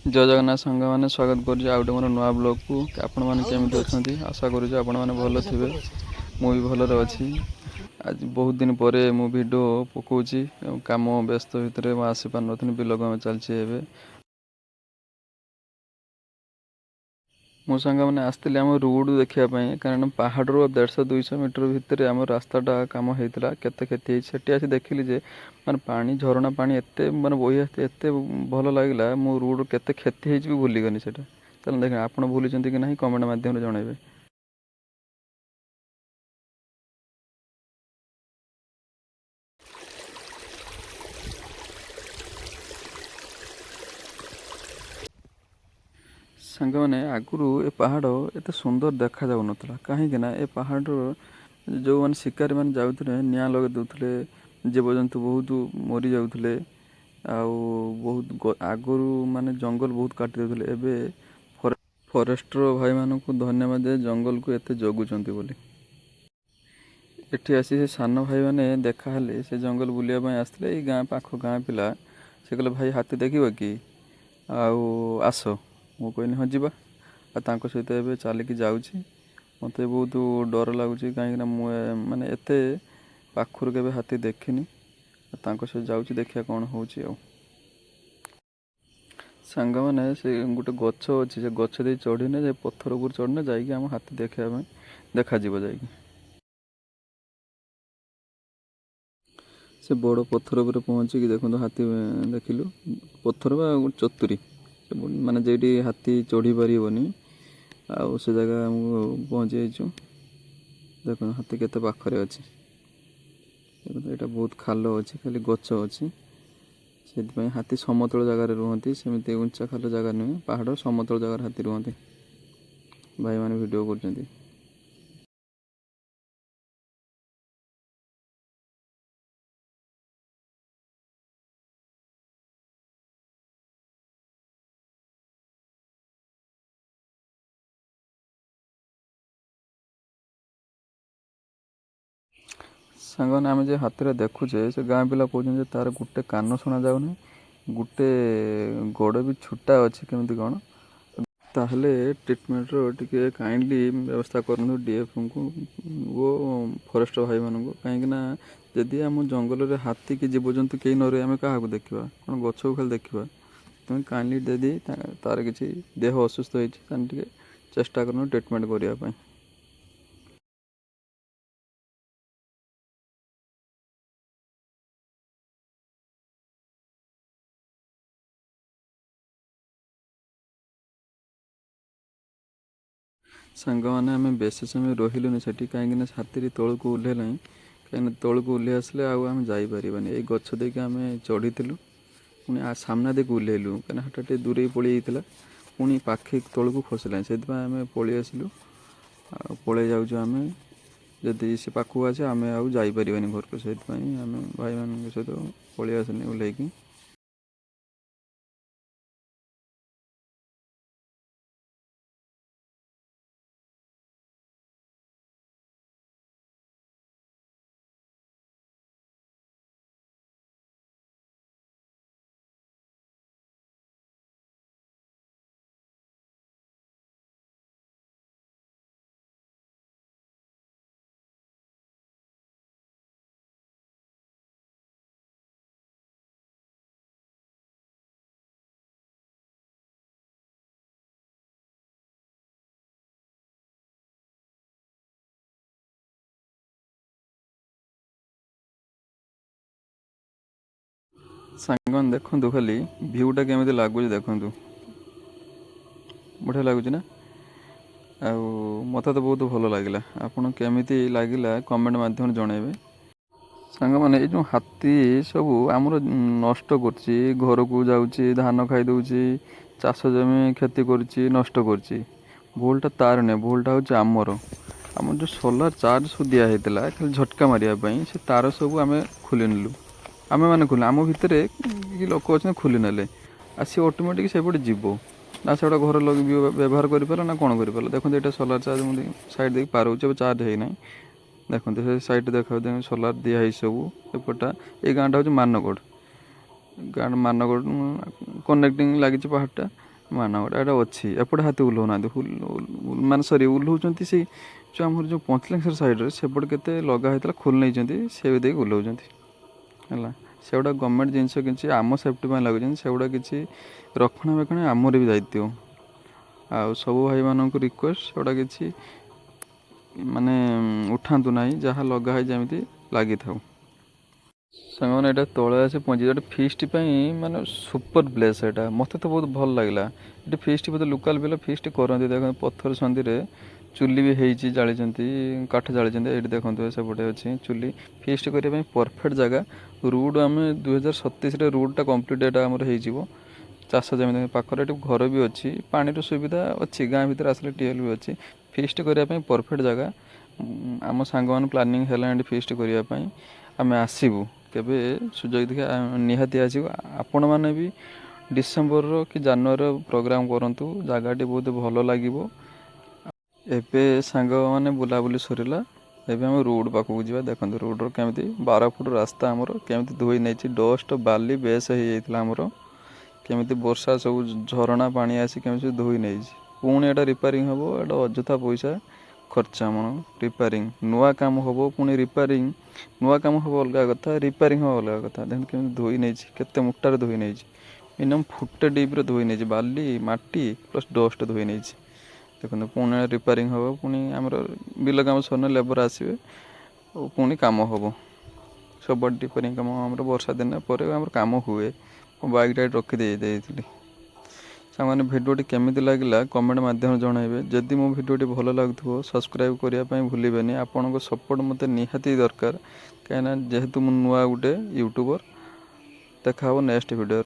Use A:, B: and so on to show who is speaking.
A: जय जगन्नाथ सांग मैंने स्वागत कर आउटे मोर नुआ ब्लॉग को आपण मैंने केमी अच्छा आशा करुँ आपण मैंने भल थे मुझे भलरे अच्छी आज बहुत दिन पर मु वीडियो पकाऊँची काम व्यस्त भितर आसी पार नी बिल काम चलती मो सांग मैंने आसती आम रोड देखापी कारण पहाड़ 150-200 मीटर भितर आम रास्ताटा कम होता केते क्षति से आसी देखिली जे माने पानी झरणा पानी एत माने बही आसते एत भल लगे मो रोड केते क्षति भी भूलीगनी से चल देख आप भूली कि ना कमेंट मध्यम जनइबे। सांग मैंने आगुरी ए पहाड़ एत सुंदर देखा जाऊ नाला कहीं ए पहाड़ जो मैंने शिकारी मैंने जाऊे निआं लगे दूसरे जीवजंतु बहुत मरी जाऊे बहुत आगुरी माने जंगल बहुत काटी देते एबे फरेस्टर भाई मान को धन्यवाद दे जंगल को एत जगुंट बोली एठी आसी से सान भाई मैंने देखा से जंगल बुलायापी आसते गाँ पाख गाँ पिला से कहले भाई हाथी देखा कि आस मु कहनी हाँ जा सहित ए चलिकी जाऊँगी मत बहुत डर लगुच कहीं माने एत पाखर के हाथी देखनी सहित जाऊँगी देखिया कौन हो सांग मैंने से गोटे गच अच्छी से गच दे चढ़ने जे पत्थर उपर चढ़ने जाकि आम हाथी देखापी देखा जा से बड़ पत्थर उपर पहुँचिकी देखो हाथी देखिलु पत्थर चतुरी माने जेटी हाथी चढ़ी पारनी से जगह आमको पहुँची जाइचु देख हाथी केते पाखरे अच्छी यहाँ बहुत खाल अच्छी खाली गच अच्छी से हाथी समतल जगार रुहति सेमती उंचा खाल जगह नुहे पहाड़ समतल जगार हाथी रुहति भाई मैंने वीडियो कर सांगने आम जो हाथी देखुचे से गाँ पिला कहते तार गोटे कान शुणा जाऊनी गोटे गोड़ भी छुटा अच्छी केमती कौन ताहले ट्रिटमेंट टे काइंडली व्यवस्था करूँ डीएफ को वो फॉरेस्ट भाई मान को कहीं जदि आम जंगल में हाथी कि जीवजंतु कहीं न रही आम क्या देखा कौन गच को खाली देखा तुम काइंडली दे तार किसी देह असुस्थ होती चेष्टा कर ट्रिटमेंट करने। सांग मैंने आम बेस समय रही से कहीं हाथी तौक को ओह्लैला कहीं तौक ओह्लै आसले आम जापरानी ये गच देके आम चढ़ी पुणी सामना देके ओह्लैलु कहीं हाटा दूरे पलि जाता पुणी पाखे तौक खसला से आम पलि आसलु पलि जाऊँ आम जदि से पाखक आसे आम आईपारानी घर को से आम भाई मान सहित पलि आसनी ओह्लैकी। सांग देखु खाली भ्यूटा केमी लगुच देखु बढ़िया लगुच ना मत तो बहुत भल लगे आपन केमी लगे कमेंट मध्यम जनइबे। सांग मैंने जो हाथी सब आमर नष्ट कर को जाऊँगी धान खाई दूसरी चाष जमी क्षति कर नष्ट कर भूलटा तार नहीं भूलटा हूँ आमर आम जो सोलार चार्ज सब दिखाई खाली झटका मारे से तार सब आम खोली नेलु आम मैंने खोल आम भितर लोक अच्छे खोली ना सी ऑटोमेटिक सेपटे जीव ना से घर लगे व्यवहार कर ना कौन कर देखते ये सोलार चार्ज मुझे साइड देख पार चार्ज है ना देखते से साइड देखा सोलार दिखाई सब एपटा ये गाँटा हूँ मानगढ़ गाँ मानगढ़ कनेक्टिंग लगी पहाड़टा ମାନଗଡ଼ ଏଇଟା ଅଛି ଏପଟେ ହାତୀ ଓହ୍ଲାଉନାହାନ୍ତି ମାନେ ସରି ଓହ୍ଲାଉଛନ୍ତି ସେଇ ଯେଉଁ ଆମର ଯେଉଁ ପଞ୍ଚଲିଙ୍ଗେଶ୍ୱର ସାଇଡ଼୍ରେ ସେପଟେ କେତେ ଲଗା ହେଇଥିଲା ଖୋଲି ନେଇଛନ୍ତି ସେ ଦେଇକି ଓହ୍ଲାଉଛନ୍ତି ହେଲା। ସେଗୁଡ଼ା ଗଭର୍ଣ୍ଣମେଣ୍ଟ ଜିନିଷ କିଛି ଆମ ସେଫ୍ଟି ପାଇଁ ଲାଗୁଛନ୍ତି, ସେଗୁଡ଼ା କିଛି ରକ୍ଷଣାବେକ୍ଷଣ ଆମର ବି ଦାୟିତ୍ୱ। ଆଉ ସବୁ ଭାଇମାନଙ୍କୁ ରିକ୍ୱେଷ୍ଟ ସେଗୁଡ଼ା କିଛି ମାନେ ଉଠାନ୍ତୁ ନାହିଁ, ଯାହା ଲଗା ହେଇ ଯେମିତି ଲାଗିଥାଉ। ସାଙ୍ଗମାନେ ଏଇଟା ତଳେ ଆସି ପହଞ୍ଚି ଗୋଟେ ଫିଷ୍ଟ ପାଇଁ ମାନେ ସୁପର ପ୍ଲେସ୍ ଏଇଟା, ମୋତେ ତ ବହୁତ ଭଲ ଲାଗିଲା। ଏଠି ଫିଷ୍ଟ ବୋଧେ ଲୋକାଲ୍ ପିଲା ଫିଷ୍ଟ କରନ୍ତି, ଦେଖନ୍ତୁ ପଥର ସନ୍ଧିରେ ଚୁଲି ବି ହେଇଛି, ଜାଳିଛନ୍ତି କାଠ ଜାଳିଛନ୍ତି। ଏଇଠି ଦେଖନ୍ତୁ ସେପଟେ ଅଛି ଚୁଲି, ଫିଷ୍ଟ କରିବା ପାଇଁ ପରଫେକ୍ଟ ଜାଗା। ରୋଡ଼ ଆମେ 2027ରେ ରୋଡ଼ଟା କମ୍ପ୍ଲିଟ୍ ଏଇଟା ଆମର ହେଇଯିବ। ଚାଷ ଜମି ପାଖରେ ଏଠି ଘର ବି ଅଛି, ପାଣିର ସୁବିଧା ଅଛି, ଗାଁ ଭିତରେ ଆସିଲେ ଟିଏଲ୍ ବି ଅଛି। ଫିଷ୍ଟ କରିବା ପାଇଁ ପରଫେକ୍ଟ ଜାଗା। ଆମ ସାଙ୍ଗମାନେ ପ୍ଲାନିଂ ହେଲାଣି ଏଠି ଫିଷ୍ଟ କରିବା ପାଇଁ, ଆମେ ଆସିବୁ କେବେ ସୁଯୋଗ ଦେଖି ନିହାତି ଆସିବୁ। ଆପଣମାନେ ବି ଡିସେମ୍ବରର କି ଜାନୁଆରୀର ପ୍ରୋଗ୍ରାମ୍ କରନ୍ତୁ, ଜାଗାଟି ବହୁତ ଭଲ ଲାଗିବ। ଏବେ ସାଙ୍ଗମାନେ ବୁଲାବୁଲି ସରିଲା, ଏବେ ଆମେ ରୋଡ଼ ପାଖକୁ ଯିବା। ଦେଖନ୍ତୁ ରୋଡ଼ର କେମିତି 12 ଫୁଟ ରାସ୍ତା ଆମର କେମିତି ଧୋଇ ନେଇଛି, ଡଷ୍ଟ ବାଲି ବେସ୍ ହେଇଯାଇଥିଲା ଆମର, କେମିତି ବର୍ଷା ସବୁ ଝରଣା ପାଣି ଆସି କେମିତି ଧୋଇ ନେଇଛି। ପୁଣି ଏଇଟା ରିପେୟାରିଂ ହେବ, ଏଇଟା ଅଯଥା ପଇସା ଖର୍ଚ୍ଚ ଆମର ରିପେୟାରିଂ। ନୂଆ କାମ ହେବ ପୁଣି ରିପେୟାରିଂ, ନୂଆ କାମ ହେବ ଅଲଗା କଥା, ରିପେୟାରିଂ ହେବ ଅଲଗା କଥା। ଦେଖନ୍ତୁ କେମିତି ଧୋଇ ନେଇଛି, କେତେ ମୋଟାରେ ଧୋଇ ନେଇଛି, ମିନିମମ୍ ଫୁଟେ ଡିପ୍ରେ ଧୋଇ ନେଇଛି, ବାଲି ମାଟି ପ୍ଲସ୍ ଡଷ୍ଟ ଧୋଇ ନେଇଛି। ଦେଖନ୍ତୁ ପୁଣି ରିପେୟାରିଂ ହେବ, ପୁଣି ଆମର ବିଲ କାମ ସରିଲେ ଲେବର ଆସିବେ ପୁଣି କାମ ହେବ। ସବୁଆଡ଼େ ରିପେୟାରିଂ କାମ ଆମର ବର୍ଷା ଦିନ ପରେ ଆମର କାମ ହୁଏ। ମୁଁ ବାଇକ୍ଟା ରଖି ଦେଇଥିଲି। ସାଙ୍ଗମାନେ ଭିଡ଼ିଓଟି କେମିତି ଲାଗିଲା କମେଣ୍ଟ ମାଧ୍ୟମରେ ଜଣାଇବେ। ଯଦି ମୋ ଭିଡ଼ିଓଟି ଭଲ ଲାଗୁଥିବ ସବସ୍କ୍ରାଇବ୍ କରିବା ପାଇଁ ଭୁଲିବେନି। ଆପଣଙ୍କ ସପୋର୍ଟ ମୋତେ ନିହାତି ଦରକାର, କାହିଁକିନା ଯେହେତୁ ମୁଁ ନୂଆ ଗୋଟେ ୟୁଟ୍ୟୁବର। ଦେଖା ହେବ ନେକ୍ସଟ ଭିଡ଼ିଓ।